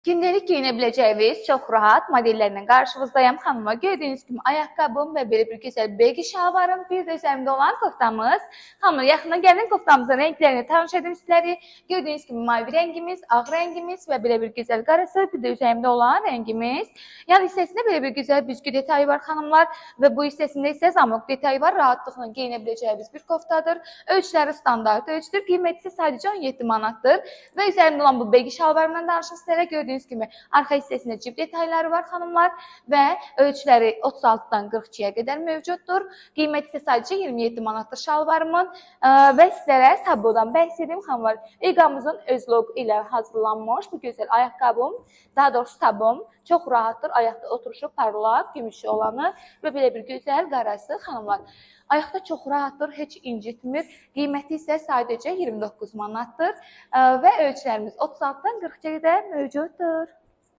Gündelik geyinə biləcəyiniz çox rahat modellərlə qarşınızdayım. Xanıma gördüyünüz kimi ayaqqabım və belə bir gözəl begi şalvarım, bir də üzərimdə olan koftamız. Xanımlar, yaxına gəlin koftamızın renklərini tanış edim sizləri. Gördüyünüz kimi mavi rəngimiz, ağ rəngimiz və belə bir gözəl qarası, bir də üzərimdə olan rəngimiz. Yan hissəsində belə bir gözəl büzgü detayı var xanımlar və bu hissəsində isə zamok detayı var. Rahatlıqla geyinə biləcəyiniz bir koftadır. Ölçüləri standart ölçüdür. Qiyməti isə sadəcə 17 manatdır. Və üzərimdə olan bu begi şalvarımdan danışım sizlərə. Gördüyünüz kimi arxa hissəsində cib detayları var xanımlar və ölçüləri 36-dan 42-yə qədər mövcuddur. Qiyməti isə sadəcə 27 manatdır şalvarımın və sizlərə sabodan bəhs edim xanımlar. Eqamızın öz loqo ilə hazırlanmış bu gözəl ayaqqabım, daha doğrusu sabum çox rahatdır. Ayaqda oturuşu parlaq, gümüşü olanı və belə bir gözəl qarası xanımlar. Ayaqda çox rahatdır, heç incitmir. Qiyməti isə sadəcə 29 manatdır və ölçülərimiz 36-dan 42-yə qədər mövcuddur.